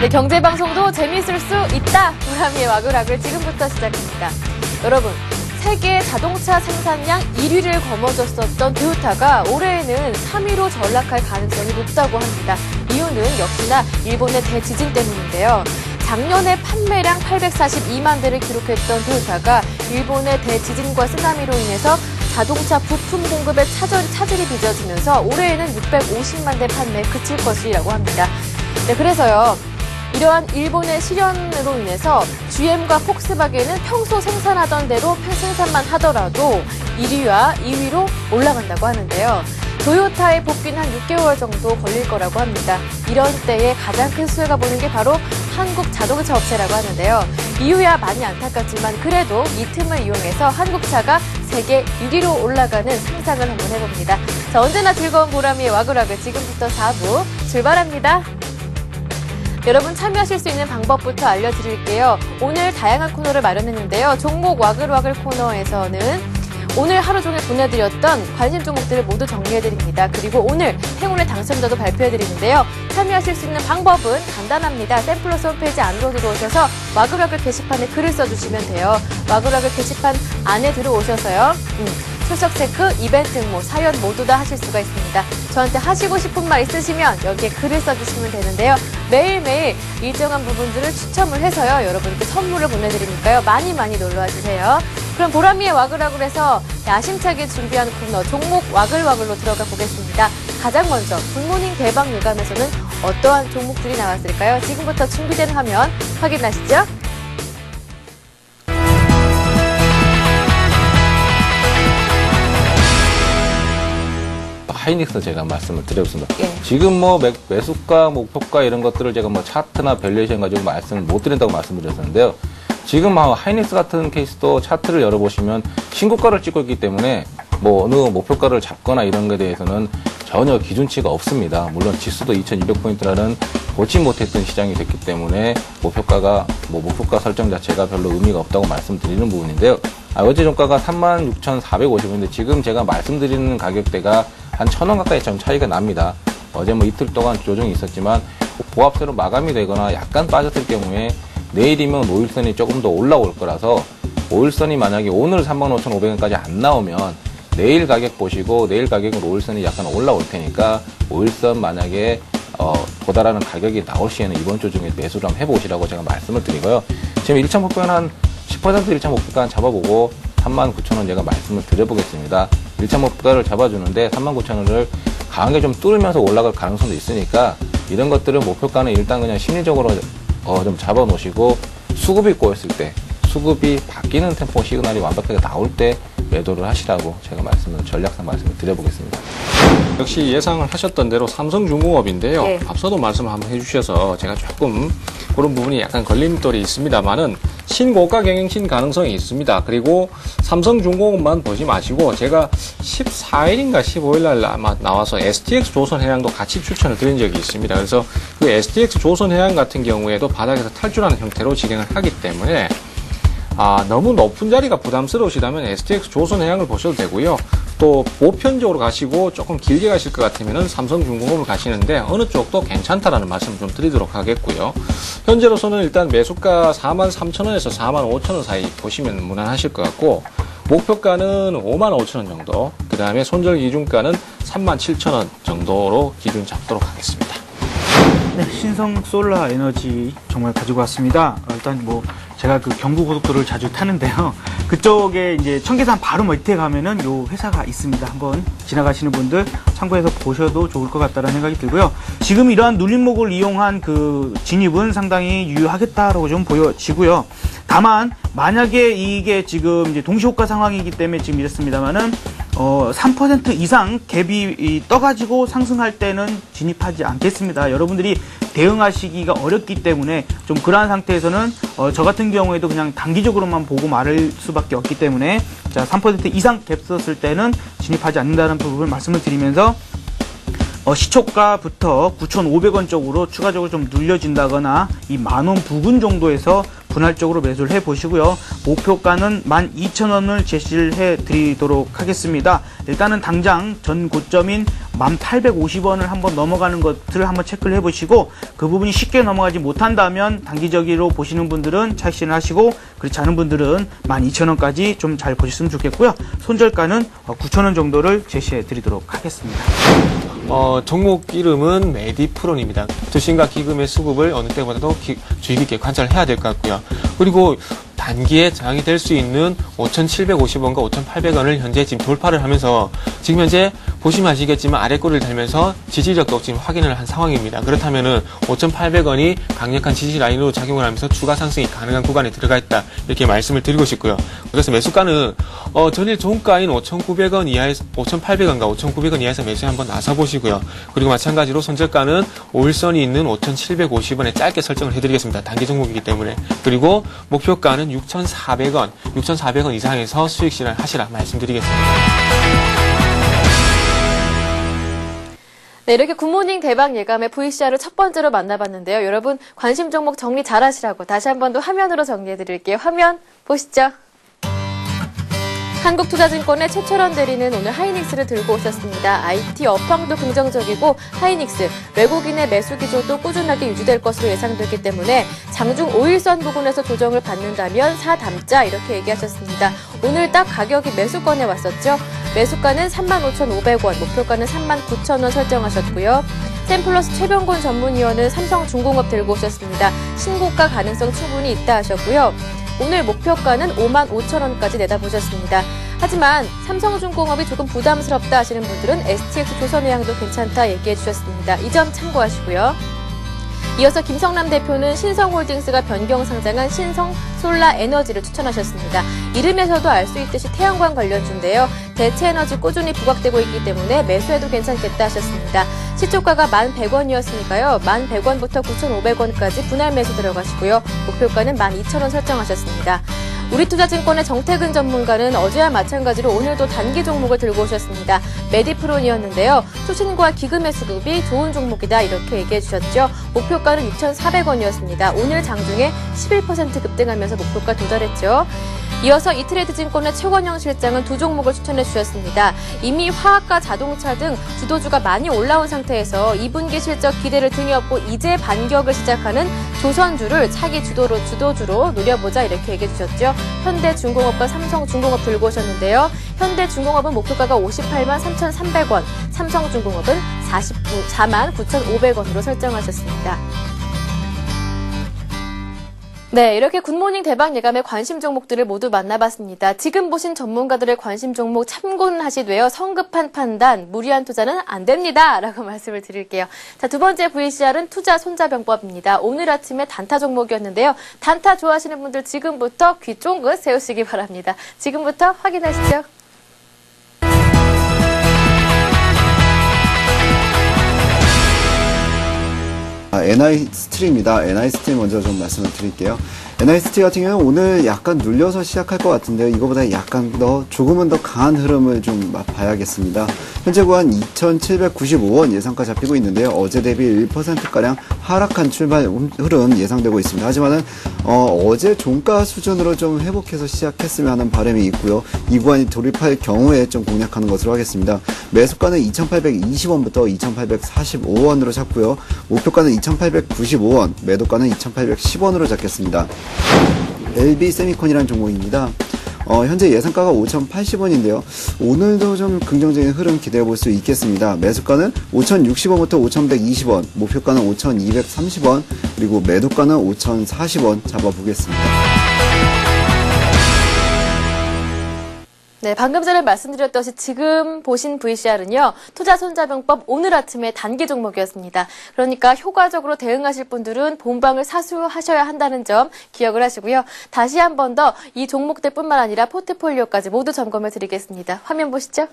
네, 경제방송도 재미있을 수 있다. 보람이의 와글와글 지금부터 시작합니다. 여러분, 세계 자동차 생산량 1위를 거머쥐었었던 토요타가 올해에는 3위로 전락할 가능성이 높다고 합니다. 이유는 역시나 일본의 대지진 때문인데요. 작년에 판매량 842만 대를 기록했던 토요타가 일본의 대지진과 쓰나미로 인해서 자동차 부품 공급에 차질이 빚어지면서 올해에는 650만 대 판매에 그칠 것이라고 합니다. 네, 그래서요. 이러한 일본의 실현으로 인해서 GM과 폭스바겐은 평소 생산하던 대로 생산만 하더라도 1위와 2위로 올라간다고 하는데요. 토요타의 복귀는 한 6개월 정도 걸릴 거라고 합니다. 이런 때에 가장 큰 수혜가 보는 게 바로 한국 자동차 업체라고 하는데요. 이유야 많이 안타깝지만 그래도 이 틈을 이용해서 한국차가 세계 1위로 올라가는 상상을 한번 해봅니다. 자, 언제나 즐거운 보람이의 와글와글 지금부터 4부 출발합니다. 여러분 참여하실 수 있는 방법부터 알려드릴게요. 오늘 다양한 코너를 마련했는데요. 종목 와글와글 코너에서는 오늘 하루 종일 보내드렸던 관심 종목들을 모두 정리해드립니다. 그리고 오늘 행운의 당첨자도 발표해드리는데요. 참여하실 수 있는 방법은 간단합니다. 샘플러스 홈페이지 안으로 들어오셔서 와글와글 게시판에 글을 써주시면 돼요. 와글와글 게시판 안에 들어오셔서요. 출석 체크, 이벤트 응모, 사연 모두 다 하실 수가 있습니다. 저한테 하시고 싶은 말 있으시면 여기에 글을 써주시면 되는데요. 매일매일 일정한 부분들을 추첨을 해서요. 여러분께 선물을 보내드리니까요. 많이 놀러와 주세요. 그럼 보람이의 와글와글에서 야심차게 준비한 코너 종목 와글와글로 들어가 보겠습니다. 가장 먼저 굿모닝 대박 예감에서는 어떠한 종목들이 나왔을까요? 지금부터 준비된 화면 확인하시죠. 하이닉스 제가 말씀을 드려보겠습니다. 예. 지금 뭐 매수가, 목표가 이런 것들을 제가 뭐 차트나 밸류에이션 가지고 말씀을 못 드린다고 말씀드렸었는데요. 지금 하이닉스 같은 케이스도 차트를 열어보시면 신고가를 찍고 있기 때문에 뭐 어느 목표가를 잡거나 이런 것에 대해서는 전혀 기준치가 없습니다. 물론 지수도 2200포인트라는 보지 못했던 시장이 됐기 때문에 목표가 설정 자체가 별로 의미가 없다고 말씀드리는 부분인데요. 어제 종가가 36,450원인데 지금 제가 말씀드리는 가격대가 한 1,000원 가까이 좀 차이가 납니다. 어제 뭐 이틀 동안 조정이 있었지만 보합세로 마감이 되거나 약간 빠졌을 경우에 내일이면 5일선이 조금 더 올라올 거라서 5일선이 만약에 오늘 35,500원까지 안 나오면 내일 가격 보시고 내일 가격은 5일선이 약간 올라올 테니까 5일선 만약에 도달하는 가격이 나올 시에는 이번 주 중에 매수를 한번 해보시라고 제가 말씀을 드리고요. 지금 1차 목표는 한 10% 1차 목표가 잡아보고 39,000원 제가 말씀을 드려보겠습니다. 1차 목표가를 잡아주는데 39,000원을 강하게 좀 뚫으면서 올라갈 가능성도 있으니까 이런 것들은 목표가는 일단 그냥 심리적으로 좀 잡아놓으시고 수급이 꼬였을 때 수급이 바뀌는 템포 시그널이 완벽하게 나올 때 매도를 하시라고 제가 전략상 말씀을 드려보겠습니다. 역시 예상을 하셨던 대로 삼성중공업인데요. 네. 앞서도 말씀 한번 해주셔서 제가 조금 그런 부분이 약간 걸림돌이 있습니다만은 신고가 경영신 가능성이 있습니다. 그리고 삼성중공업만 보지 마시고 제가 14일인가 15일 날 아마 나와서 STX 조선해양도 같이 추천을 드린 적이 있습니다. 그래서 그 STX 조선해양 같은 경우에도 바닥에서 탈출하는 형태로 진행을 하기 때문에 너무 높은 자리가 부담스러우시다면 STX 조선해양을 보셔도 되고요. 또 보편적으로 가시고 조금 길게 가실 것 같으면 삼성중공업을 가시는데 어느 쪽도 괜찮다라는 말씀을 좀 드리도록 하겠고요. 현재로서는 일단 매수가 43,000원에서 45,000원 사이 보시면 무난하실 것 같고 목표가는 55,000원 정도, 그 다음에 손절 기준가는 37,000원 정도로 기준 잡도록 하겠습니다. 네, 신성 솔라 에너지 정말 가지고 왔습니다. 일단 제가 그 경부고속도로를 자주 타는데요. 그쪽에 이제 청계산 바로 밑에 가면은 요 회사가 있습니다. 한번 지나가시는 분들 참고해서 보셔도 좋을 것 같다는 생각이 들고요. 지금 이러한 눌림목을 이용한 그 진입은 상당히 유효하겠다라고 좀 보여지고요. 다만 만약에 이게 지금 이제 동시호가 상황이기 때문에 지금 이랬습니다만은 3% 이상 갭이 떠가지고 상승할 때는 진입하지 않겠습니다. 여러분들이 대응하시기가 어렵기 때문에 좀 그러한 상태에서는 저 같은 경우에도 그냥 단기적으로만 보고 말할 수밖에 없기 때문에 자 3% 이상 갭 썼을 때는 진입하지 않는다는 부분을 말씀을 드리면서 시초가부터 9,500원 쪽으로 추가적으로 좀 눌려진다거나 이 10,000원 부근 정도에서 분할적으로 매수를 해보시고요. 목표가는 12,000원을 제시를 해드리도록 하겠습니다. 일단은 당장 전 고점인 1850원을 한번 넘어가는 것들을 한번 체크를 해보시고 그 부분이 쉽게 넘어가지 못한다면 단기적으로 보시는 분들은 차익 실현을 하시고 그렇지 않은 분들은 12,000원까지 좀 잘 보셨으면 좋겠고요. 손절가는 9,000원 정도를 제시해 드리도록 하겠습니다. 종목 이름은 메디프론입니다. 투신과 기금의 수급을 어느 때보다도 주의 깊게 관찰해야 될 것 같고요. 그리고 단기에 저항이 될 수 있는 5,750원과 5,800원을 현재 지금 돌파를 하면서 지금 현재 보시면 아시겠지만 아래 꼬리를 달면서 지지력도 지금 확인을 한 상황입니다. 그렇다면은 5,800원이 강력한 지지 라인으로 작용을 하면서 추가 상승이 가능한 구간에 들어가 있다. 이렇게 말씀을 드리고 싶고요. 그래서 매수가는 전일 종가인 5,900원 이하에서 5,800원과 5,900원 이하에서 매수에 한번 나서 보시고요. 그리고 마찬가지로 손절가는 5일선이 있는 5,750원에 짧게 설정을 해드리겠습니다. 단기 종목이기 때문에. 그리고 목표가는 6,400원, 6,400원 이상에서 수익 실현하시라 말씀드리겠습니다. 네, 이렇게 굿모닝 대박 예감의 VCR을 첫 번째로 만나봤는데요. 여러분 관심 종목 정리 잘 하시라고 다시 한 번 더 화면으로 정리해드릴게요. 화면 보시죠. 한국투자증권의 최철원 대리는 오늘 하이닉스를 들고 오셨습니다. IT 업황도 긍정적이고 하이닉스, 외국인의 매수 기조도 꾸준하게 유지될 것으로 예상되기 때문에 장중 5일선 부근에서 조정을 받는다면 사담자 이렇게 얘기하셨습니다. 오늘 딱 가격이 매수권에 왔었죠. 매수가는 35,500원, 목표가는 39,000원 설정하셨고요. 샘플러스 최병곤 전문위원은 삼성중공업 들고 오셨습니다. 신고가 가능성 충분히 있다 하셨고요. 오늘 목표가는 55,000원까지 내다보셨습니다. 하지만 삼성중공업이 조금 부담스럽다 하시는 분들은 STX 조선해양도 괜찮다 얘기해 주셨습니다. 이 점 참고하시고요. 이어서 김성남 대표는 신성홀딩스가 변경 상장한 신성솔라에너지를 추천하셨습니다. 이름에서도 알 수 있듯이 태양광 관련주인데요. 대체에너지 꾸준히 부각되고 있기 때문에 매수해도 괜찮겠다 하셨습니다. 시초가가 1,100원이었으니까요. 1,100원부터 9,500원까지 분할 매수 들어가시고요. 목표가는 12,000원 설정하셨습니다. 우리투자증권의 정태근 전문가는 어제와 마찬가지로 오늘도 단기 종목을 들고 오셨습니다. 메디프론이었는데요. 투신과 기금의 수급이 좋은 종목이다 이렇게 얘기해 주셨죠. 목표가는 6,400원이었습니다. 오늘 장중에 11% 급등하면서 목표가 도달했죠. 이어서 이트레이드증권의 최원영 실장은 두 종목을 추천해 주셨습니다. 이미 화학과 자동차 등 주도주가 많이 올라온 상태에서 2분기 실적 기대를 등에 업고 이제 반격을 시작하는 조선주를 차기 주도주로 노려보자 이렇게 얘기해 주셨죠. 현대중공업과 삼성중공업 들고 오셨는데요. 현대중공업은 목표가가 58만 3,300원, 삼성중공업은 44만 9,500원으로 설정하셨습니다. 네, 이렇게 굿모닝 대박 예감의 관심 종목들을 모두 만나봤습니다. 지금 보신 전문가들의 관심 종목 참고는 하시되요. 성급한 판단, 무리한 투자는 안 됩니다. 라고 말씀을 드릴게요. 자, 두 번째 VCR은 투자 손자병법입니다. 오늘 아침에 단타 종목이었는데요. 단타 좋아하시는 분들 지금부터 귀 쫑긋 세우시기 바랍니다. 지금부터 확인하시죠. NI스틸입니다. NI스틸 먼저 좀 말씀을 드릴게요. NI스틸 같은 경우는 오늘 약간 눌려서 시작할 것 같은데요. 이거보다 약간 조금은 더 강한 흐름을 좀 봐야겠습니다. 현재 구간 2,795원 예상가 잡히고 있는데요. 어제 대비 1%가량 하락한 출발 흐름 예상되고 있습니다. 하지만은 어제 종가 수준으로 좀 회복해서 시작했으면 하는 바람이 있고요. 이 구간이 돌입할 경우에 좀 공략하는 것으로 하겠습니다. 매수가는 2,820원부터 2,845원으로 잡고요. 목표가는 2,895원, 매도가는 2,810원으로 잡겠습니다. LB세미콘이라는 종목입니다. 현재 예상가가 5,080원인데요. 오늘도 좀 긍정적인 흐름 기대해 볼 수 있겠습니다. 매수가는 5,060원부터 5,120원, 목표가는 5,230원, 그리고 매도가는 5,040원 잡아보겠습니다. 네, 방금 전에 말씀드렸듯이 지금 보신 VCR은요. 투자 손자병법 오늘 아침에 단기 종목이었습니다. 그러니까 효과적으로 대응하실 분들은 본방을 사수하셔야 한다는 점 기억을 하시고요. 다시 한 번 더 이 종목들뿐만 아니라 포트폴리오까지 모두 점검해 드리겠습니다. 화면 보시죠.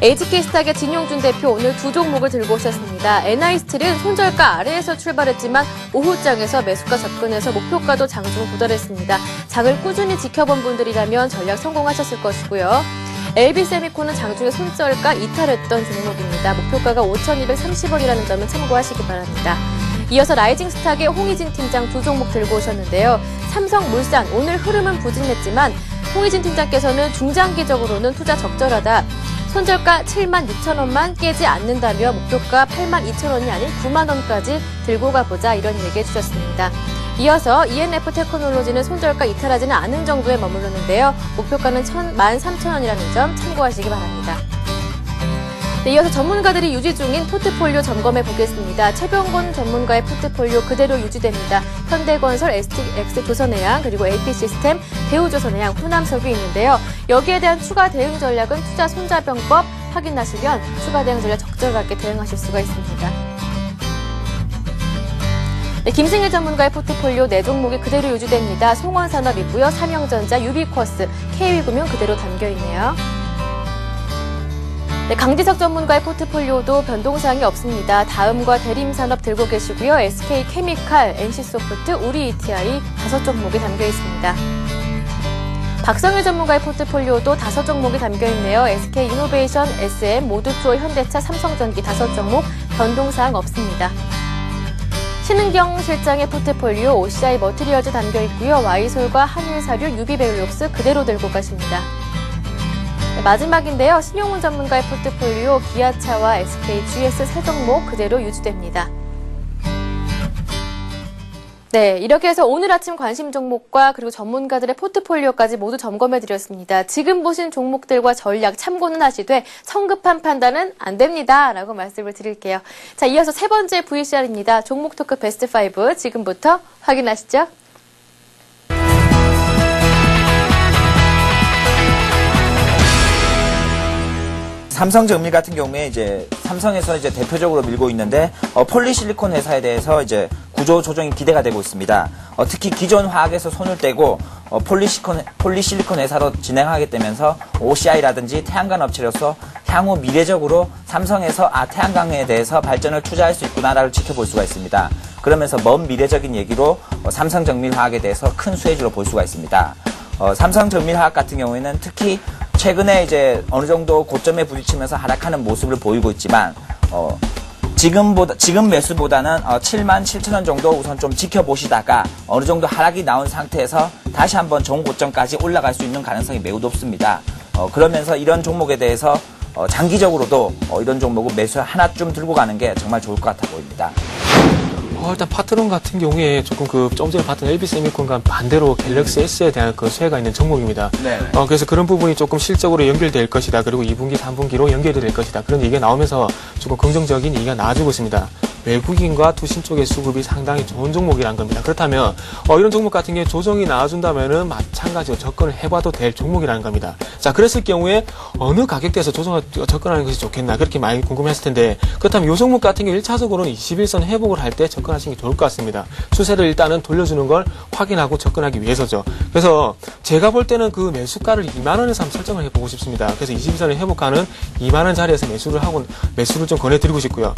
HK스탁의 진용준 대표 오늘 두 종목을 들고 오셨습니다. NI스틸은 손절가 아래에서 출발했지만 오후장에서 매수가 접근해서 목표가도 장중 도달했습니다. 장을 꾸준히 지켜본 분들이라면 전략 성공하셨을 것이고요. LB세미콘은 장중에 손절가 이탈했던 종목입니다. 목표가가 5,230원이라는 점은 참고하시기 바랍니다. 이어서 라이징스탁의 홍희진 팀장 두 종목 들고 오셨는데요. 삼성물산 오늘 흐름은 부진했지만 홍희진 팀장께서는 중장기적으로는 투자 적절하다. 손절가 76,000원만 깨지 않는다며 목표가 82,000원이 아닌 9만원까지 들고 가보자 이런 얘기해 주셨습니다. 이어서 ENF 테크놀로지는 손절가 이탈하지는 않은 정도에 머무르는데요. 목표가는 13,000원이라는 점 참고하시기 바랍니다. 네, 이어서 전문가들이 유지 중인 포트폴리오 점검해 보겠습니다. 최병곤 전문가의 포트폴리오 그대로 유지됩니다. 현대건설, STX 조선해양, 그리고 AP시스템, 대우조선해양, 후남석이 있는데요. 여기에 대한 추가 대응 전략은 투자 손자병법 확인하시면 추가 대응 전략 적절하게 대응하실 수가 있습니다. 네, 김승일 전문가의 포트폴리오 4종목이 그대로 유지됩니다. 송원산업이고요. 삼형전자, 유비쿼스, KW금융 그대로 담겨있네요. 네, 강지석 전문가의 포트폴리오도 변동사항이 없습니다. 다음과 대림산업 들고 계시고요. SK케미칼, NC소프트, 우리ETI 5종목이 담겨 있습니다. 박성일 전문가의 포트폴리오도 5종목이 담겨 있네요. SK이노베이션, SM, 모두프로, 현대차, 삼성전기 5종목 변동사항 없습니다. 신은경 실장의 포트폴리오 OCI 머티리얼즈 담겨 있고요. Y솔과 한일사료, 유비벨록스 그대로 들고 가십니다. 네, 마지막인데요. 신용훈 전문가의 포트폴리오 기아차와 SK, GS 3종목 그대로 유지됩니다. 네, 이렇게 해서 오늘 아침 관심 종목과 그리고 전문가들의 포트폴리오까지 모두 점검해드렸습니다. 지금 보신 종목들과 전략 참고는 하시되 성급한 판단은 안 됩니다. 라고 말씀을 드릴게요. 자, 이어서 세 번째 VCR입니다. 종목 토크 베스트 5 지금부터 확인하시죠. 삼성정밀 같은 경우에 이제 삼성에서 이제 대표적으로 밀고 있는데 폴리실리콘 회사에 대해서 이제 구조 조정이 기대가 되고 있습니다. 특히 기존 화학에서 손을 떼고 폴리실리콘 회사로 진행하게 되면서 OCI라든지 태양광 업체로서 향후 미래적으로 삼성에서 태양광에 대해서 발전을 투자할 수 있구나라고 지켜볼 수가 있습니다. 그러면서 먼 미래적인 얘기로 삼성정밀화학에 대해서 큰 수혜주로 볼 수가 있습니다. 삼성정밀화학 같은 경우에는 특히 최근에 이제 어느 정도 고점에 부딪히면서 하락하는 모습을 보이고 있지만, 지금 매수보다는 77,000원 정도 우선 좀 지켜보시다가 어느 정도 하락이 나온 상태에서 다시 한번 좋은 고점까지 올라갈 수 있는 가능성이 매우 높습니다. 그러면서 이런 종목에 대해서 장기적으로도 이런 종목은 매수 하나쯤 들고 가는 게 정말 좋을 것 같아 보입니다. 일단 파트론 같은 경우에 조금 좀 전에 봤던 LB세미콘과 반대로 갤럭시 S에 대한 그 수혜가 있는 종목입니다. 네. 그래서 그런 부분이 조금 실적으로 연결될 것이다. 그리고 2분기, 3분기로 연결이 될 것이다. 그런 얘기가 나오면서 조금 긍정적인 얘기가 나와주고 있습니다. 외국인과 투신 쪽의 수급이 상당히 좋은 종목이란 겁니다. 그렇다면 이런 종목 같은 경우에 조정이 나와준다면은 마찬가지로 접근을 해봐도 될 종목이라는 겁니다. 자, 그랬을 경우에 어느 가격대에서 접근하는 것이 좋겠나 그렇게 많이 궁금했을 텐데, 그렇다면 이 종목 같은 경우 1차적으로는 21선 회복을 할 때 접근하시는 게 좋을 것 같습니다. 추세를 일단은 돌려주는 걸 확인하고 접근하기 위해서죠. 그래서 제가 볼 때는 그 매수가를 2만 원에서 한번 설정을 해보고 싶습니다. 그래서 21선을 회복하는 2만 원 자리에서 매수를 좀 권해드리고 싶고요.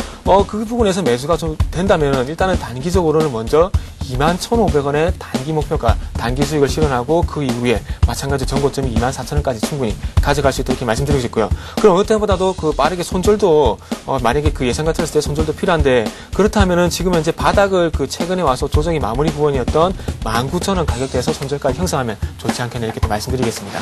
그 부분에서 매수가 좀 된다면 일단은 단기적으로는 먼저 21,500원의 단기 목표가, 단기 수익을 실현하고 그 이후에 마찬가지로 전고점이 24,000원까지 충분히 가져갈 수 있도록 이렇게 말씀드리고 싶고요. 그럼 어느 때보다도 그 빠르게 손절도 만약에 그 예상과 틀렸을 때 손절도 필요한데, 그렇다면은 지금 현재 바닥을 그 최근에 와서 조정이 마무리 부분이었던 19,000원 가격대에서 손절까지 형성하면 좋지 않겠나 이렇게 말씀드리겠습니다.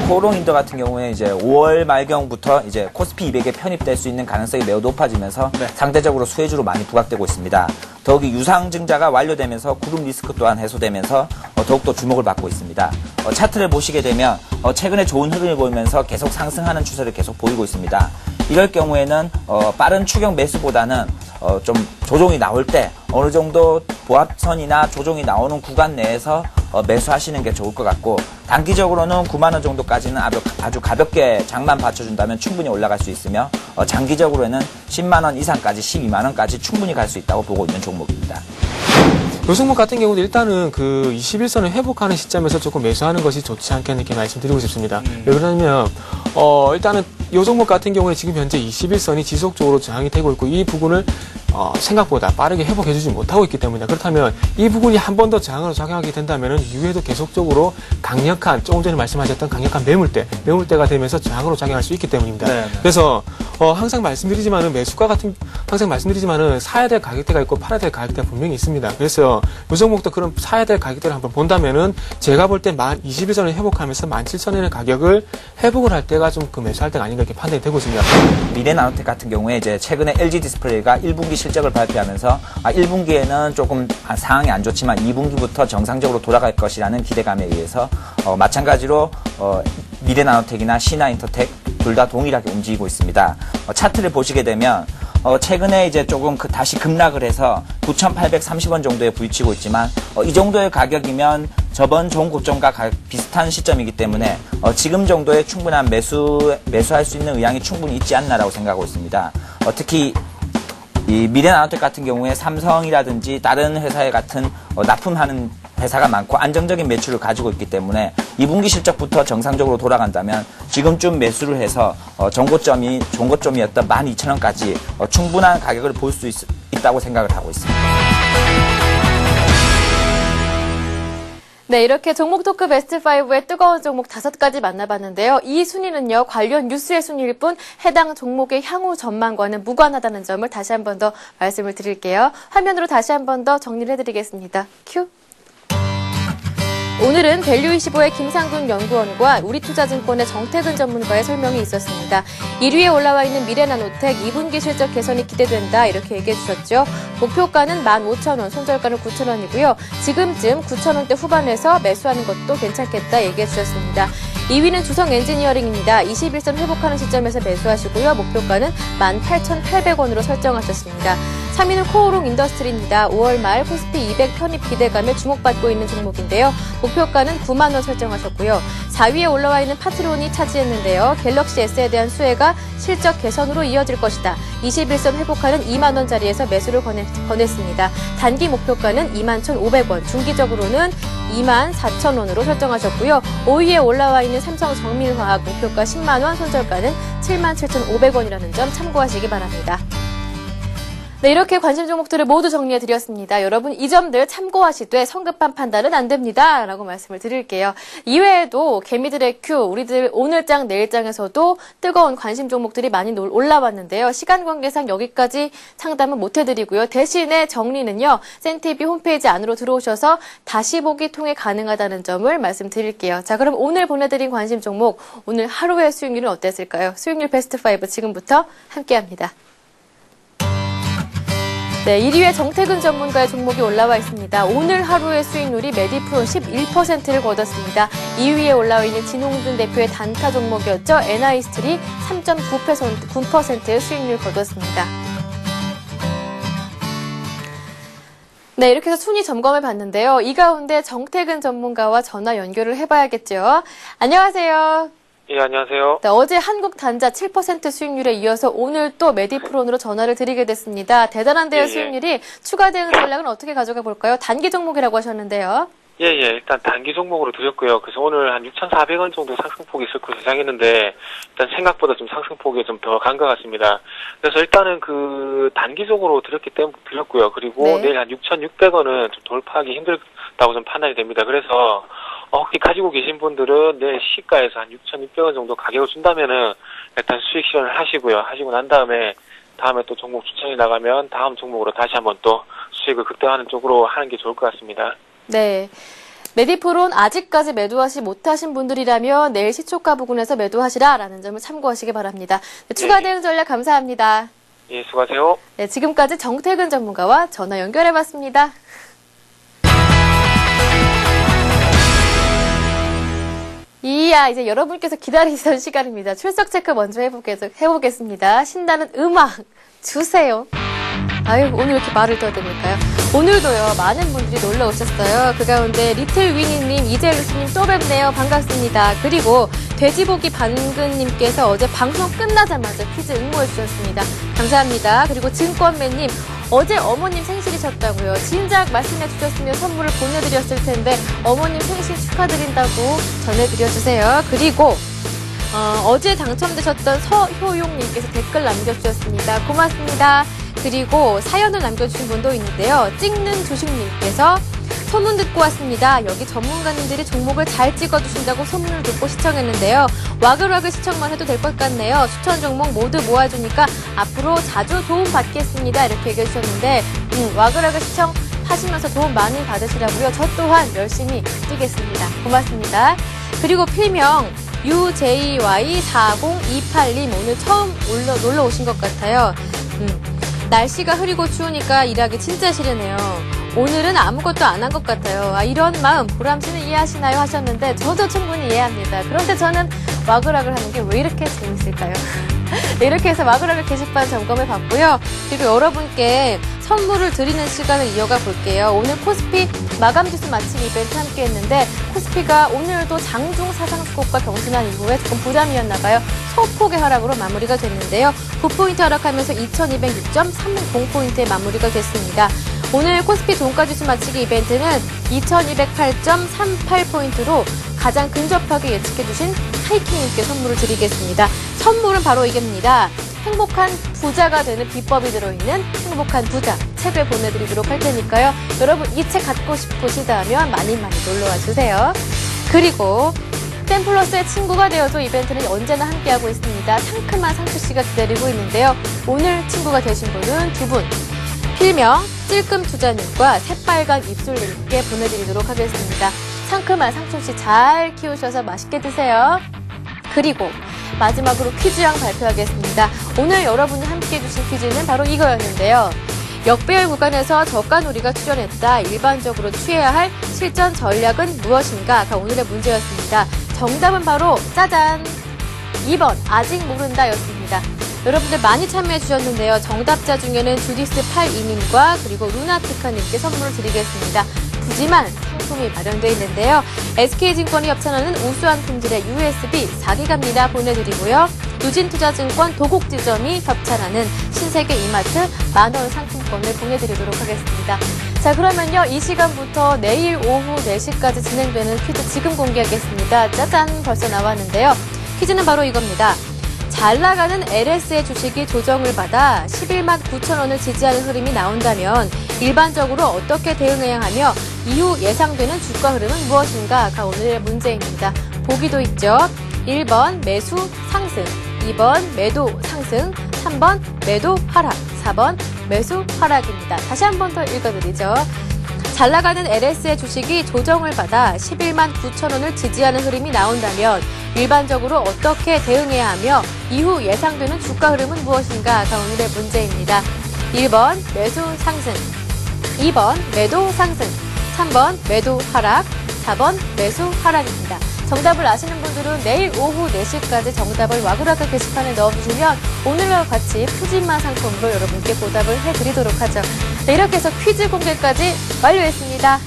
코롱인더 같은 경우에 이제 5월 말경부터 이제 코스피 200에 편입될 수 있는 가능성이 매우 높아지면서 상대적으로 수혜주로 많이 부각되고 있습니다. 더욱이 유상증자가 완료되면서 그룹 리스크 또한 해소되면서 더욱더 주목을 받고 있습니다. 차트를 보시게 되면 최근에 좋은 흐름을 보이면서 계속 상승하는 추세를 계속 보이고 있습니다. 이럴 경우에는 빠른 추격 매수보다는 좀 조정이 나올 때 어느 정도 보합선이나 조정이 나오는 구간 내에서 매수하시는 게 좋을 것 같고, 단기적으로는 9만 원 정도까지는 아주 가볍게 장만 받쳐준다면 충분히 올라갈 수 있으며, 장기적으로는 10만 원 이상까지 12만 원까지 충분히 갈 수 있다고 보고 있는 종목입니다. 요 종목 같은 경우도 일단은 그 21선을 회복하는 시점에서 조금 매수하는 것이 좋지 않겠나 이렇게 말씀드리고 싶습니다. 왜 그러냐면 일단은 요 종목 같은 경우에 지금 현재 21선이 지속적으로 저항이 되고 있고, 이 부분을 생각보다 빠르게 회복해주지 못하고 있기 때문이다. 그렇다면 이 부분이 한 번 더 저항으로 작용하게 된다면은 이후에도 계속적으로 강력한, 조금 전에 말씀하셨던 강력한 매물대가 되면서 저항으로 작용할 수 있기 때문입니다. 그래서 항상 말씀드리지만은 사야 될 가격대가 있고 팔아야 될 가격대가 분명히 있습니다. 그래서 이 종목도 그런 사야 될 가격대를 한번 본다면은 제가 볼 때 21,000원을 회복하면서 17,000원의 가격을 회복을 할 때가 좀 그 매수할 때가 아닌가 이렇게 판단이 되고 있습니다. 미래나노텍 같은 경우에 이제 최근에 LG 디스플레이가 1분기 실적을 발표하면서 1분기에는 조금 상황이 안 좋지만 2분기부터 정상적으로 돌아갈 것이라는 기대감에 의해서 마찬가지로 미래나노텍이나 신화인터텍 둘 다 동일하게 움직이고 있습니다. 차트를 보시게 되면 최근에 이제 조금 다시 급락을 해서 9,830원 정도에 부딪히고 있지만 이 정도의 가격이면 저번 좋은 고점과 비슷한 시점이기 때문에 지금 정도의 충분한 매수할 수 있는 의향이 충분히 있지 않나라고 생각하고 있습니다. 특히 이 미래나노텍 같은 경우에 삼성이라든지 다른 회사에 같은 납품하는 회사가 많고 안정적인 매출을 가지고 있기 때문에 2분기 실적부터 정상적으로 돌아간다면 지금쯤 매수를 해서 종고점이었던 12,000원까지 충분한 가격을 볼 수 있다고 생각을 하고 있습니다. 네, 이렇게 종목 토크 베스트 5의 뜨거운 종목 5가지 만나봤는데요. 이 순위는요, 관련 뉴스의 순위일 뿐 해당 종목의 향후 전망과는 무관하다는 점을 다시 한 번 더 말씀을 드릴게요. 화면으로 다시 한 번 더 정리를 해드리겠습니다. 큐. 오늘은 밸류25의 김상균 연구원과 우리투자증권의 정태근 전문가의 설명이 있었습니다. 1위에 올라와 있는 미래나노텍 2분기 실적 개선이 기대된다 이렇게 얘기해 주셨죠. 목표가는 15,000원, 손절가는 9,000원이고요. 지금쯤 9,000원대 후반에서 매수하는 것도 괜찮겠다 얘기해 주셨습니다. 2위는 주성엔지니어링입니다. 21선 회복하는 시점에서 매수하시고요. 목표가는 18,800원으로 설정하셨습니다. 3위는 코오롱 인더스트리입니다. 5월 말 코스피 200 편입 기대감에 주목받고 있는 종목인데요. 목표가는 9만 원 설정하셨고요. 4위에 올라와 있는 파트론이 차지했는데요. 갤럭시 S에 대한 수혜가 실적 개선으로 이어질 것이다. 21선 회복하는 2만 원짜리에서 매수를 권했습니다. 단기 목표가는 21,500원, 중기적으로는 24,000원으로 설정하셨고요. 5위에 올라와 있는 삼성정밀화학 목표가 10만 원, 손절가는 77,500원이라는 점 참고하시기 바랍니다. 네, 이렇게 관심 종목들을 모두 정리해드렸습니다. 여러분 이 점들 참고하시되 성급한 판단은 안 됩니다. 라고 말씀을 드릴게요. 이외에도 개미들의 큐, 우리들 오늘장 내일장에서도 뜨거운 관심 종목들이 많이 올라왔는데요. 시간 관계상 여기까지 상담은 못해드리고요. 대신에 정리는요. 센TV 홈페이지 안으로 들어오셔서 다시 보기 통해 가능하다는 점을 말씀드릴게요. 자, 그럼 오늘 보내드린 관심 종목, 오늘 하루의 수익률은 어땠을까요? 수익률 베스트 5 지금부터 함께합니다. 네, 1위에 정태근 전문가의 종목이 올라와 있습니다. 오늘 하루의 수익률이 메디프론 11%를 거뒀습니다. 2위에 올라와 있는 진홍준 대표의 단타 종목이었죠. NI스틸이 3.9% 수익률 거뒀습니다. 네, 이렇게 해서 순위 점검을 봤는데요. 이 가운데 정태근 전문가와 전화 연결을 해봐야겠죠. 안녕하세요. 예, 안녕하세요. 네, 어제 한국단자 7% 수익률에 이어서 오늘 또 메디프론으로 전화를 드리게 됐습니다. 대단한데요, 수익률이. 추가 대응 전략은 어떻게 가져가 볼까요? 단기 종목이라고 하셨는데요. 예, 일단 단기 종목으로 드렸고요. 그래서 오늘 한 6,400원 정도 상승폭이 있을 것으로 예상했는데, 일단 생각보다 좀 상승폭이 좀 더 간 것 같습니다. 그래서 일단은 그 단기적으로 드렸고요. 그리고 네. 내일 한 6,600원은 좀 돌파하기 힘들다고 좀 판단이 됩니다. 그래서 혹시 가지고 계신 분들은 내일 시가에서 한 6,600원 정도 가격을 준다면은 일단 수익 실현을 하시고요. 하시고 난 다음에 또 종목 추천이 나가면 다음 종목으로 다시 한번 또 수익을 극대화하는 쪽으로 하는 게 좋을 것 같습니다. 네. 메디프론 아직까지 매도하지 못하신 분들이라면 내일 시초가 부근에서 매도하시라라는 점을 참고하시기 바랍니다. 네, 추가 대응 전략 감사합니다. 예, 수고하세요. 네, 지금까지 정태근 전문가와 전화 연결해봤습니다. 이야, 이제 여러분께서 기다리시던 시간입니다. 출석 체크 먼저 해보겠습니다. 신나는 음악 주세요. 아유, 오늘 왜 이렇게 말을 더 드릴까요? 오늘도요, 많은 분들이 놀러 오셨어요. 그 가운데 리틀 위니님, 이젤루스님 또 뵙네요. 반갑습니다. 그리고 돼지고기 반근님께서 어제 방송 끝나자마자 퀴즈 응모해 주셨습니다. 감사합니다. 그리고 증권맨님, 어제 어머님 생실이셨다고요. 진작 말씀해 주셨으면 선물을 보내드렸을 텐데 어머님 생실 축하드린다고 전해드려주세요. 그리고 어제 당첨되셨던 서효용님께서 댓글 남겨주셨습니다. 고맙습니다. 그리고 사연을 남겨주신 분도 있는데요. 찍는 조식님께서 소문 듣고 왔습니다. 여기 전문가님들이 종목을 잘 찍어주신다고 소문을 듣고 시청했는데요. 와글와글 시청만 해도 될 것 같네요. 추천 종목 모두 모아주니까 앞으로 자주 도움 받겠습니다. 이렇게 얘기해 주셨는데 와글와글 시청 하시면서 도움 많이 받으시라고요. 저 또한 열심히 뛰겠습니다. 고맙습니다. 그리고 필명 UJY4028님 오늘 처음 놀러 오신 것 같아요. 날씨가 흐리고 추우니까 일하기 진짜 싫으네요. 오늘은 아무것도 안 한 것 같아요. 이런 마음 보람 씨는 이해하시나요? 하셨는데 저도 충분히 이해합니다. 그런데 저는 와글와글 하는 게 왜 이렇게 재밌을까요? 네, 이렇게 해서 와글와글 게시판 점검해 봤고요. 그리고 여러분께 선물을 드리는 시간을 이어가 볼게요. 오늘 코스피 마감 지수 맞추기 이벤트 함께 했는데 코스피가 오늘도 장중 사상수급과 경신한 이후에 조금 부담이었나 봐요. 소폭의 하락으로 마무리가 됐는데요. 9포인트 하락하면서 2206.30포인트에 마무리가 됐습니다. 오늘 코스피 종가지수 맞추기 이벤트는 2208.38포인트로 가장 근접하게 예측해주신 하이킹님께 선물을 드리겠습니다. 선물은 바로 이겁니다. 행복한 부자가 되는 비법이 들어있는 행복한 부자 책을 보내드리도록 할 테니까요. 여러분 이 책 갖고 싶으시다면 많이 놀러와 주세요. 그리고 템플러스의 친구가 되어줘 이벤트는 언제나 함께하고 있습니다. 상큼한 상추씨가 기다리고 있는데요. 오늘 친구가 되신 분은 두 분. 필명 찔끔 투자님과 새빨간 입술님께 보내드리도록 하겠습니다. 상큼한 상추씨 잘 키우셔서 맛있게 드세요. 그리고 마지막으로 퀴즈왕 발표하겠습니다. 오늘 여러분이 함께해 주신 퀴즈는 바로 이거였는데요. 역배열 구간에서 저가놀이가 출연했다. 일반적으로 취해야 할 실전 전략은 무엇인가가 오늘의 문제였습니다. 정답은 바로 짜잔! 2번 아직 모른다 였습니다. 여러분들 많이 참여해 주셨는데요. 정답자 중에는 주디스82님과 그리고 루나티카님께 선물을 드리겠습니다. 푸짐한 상품이 마련되어 있는데요. SK증권이 협찬하는 우수한 품질의 USB 4기가입니다. 보내드리고요. 유진투자증권 도곡지점이 협찬하는 신세계 이마트 만원 상품권을 보내드리도록 하겠습니다. 자, 그러면요. 이 시간부터 내일 오후 4시까지 진행되는 퀴즈 지금 공개하겠습니다. 짜잔! 벌써 나왔는데요. 퀴즈는 바로 이겁니다. 잘 나가는 LS의 주식이 조정을 받아 11만 9천 원을 지지하는 흐름이 나온다면 일반적으로 어떻게 대응해야 하며 이후 예상되는 주가 흐름은 무엇인가가 오늘의 문제입니다. 보기도 있죠. 1번 매수 상승, 2번 매도 상승, 3번 매도 하락, 4번 매수 하락입니다. 다시 한 번 더 읽어드리죠. 잘 나가는 LS의 주식이 조정을 받아 11만 9천 원을 지지하는 흐름이 나온다면 일반적으로 어떻게 대응해야 하며 이후 예상되는 주가 흐름은 무엇인가가 오늘의 문제입니다. 1번 매수 상승, 2번 매도 상승, 3번 매도 하락, 4번 매수 하락입니다. 정답을 아시는 분들은 내일 오후 4시까지 정답을 와글와글 게시판에 넣어주시면 오늘과 같이 푸짐한 상품으로 여러분께 보답을 해드리도록 하죠. 네, 이렇게 해서 퀴즈 공개까지 완료했습니다.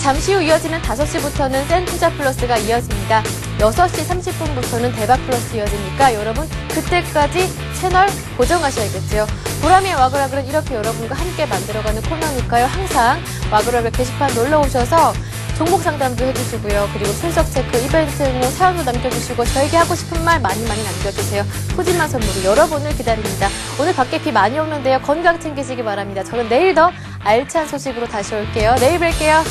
잠시 후 이어지는 5시부터는 센투자 플러스가 이어집니다. 6시 30분부터는 대박 플러스 이어지니까 여러분 그때까지 채널 고정하셔야겠죠. 보람의 와글와글은 이렇게 여러분과 함께 만들어가는 코너니까요. 항상 와글와글 게시판 놀러오셔서 종목 상담도 해주시고요. 그리고 출석 체크, 이벤트 사연도 남겨주시고 저에게 하고 싶은 말 많이 남겨주세요. 푸짐한 선물이 여러분을 기다립니다. 오늘 밖에 비 많이 오는데요. 건강 챙기시기 바랍니다. 저는 내일 더 알찬 소식으로 다시 올게요. 내일 뵐게요.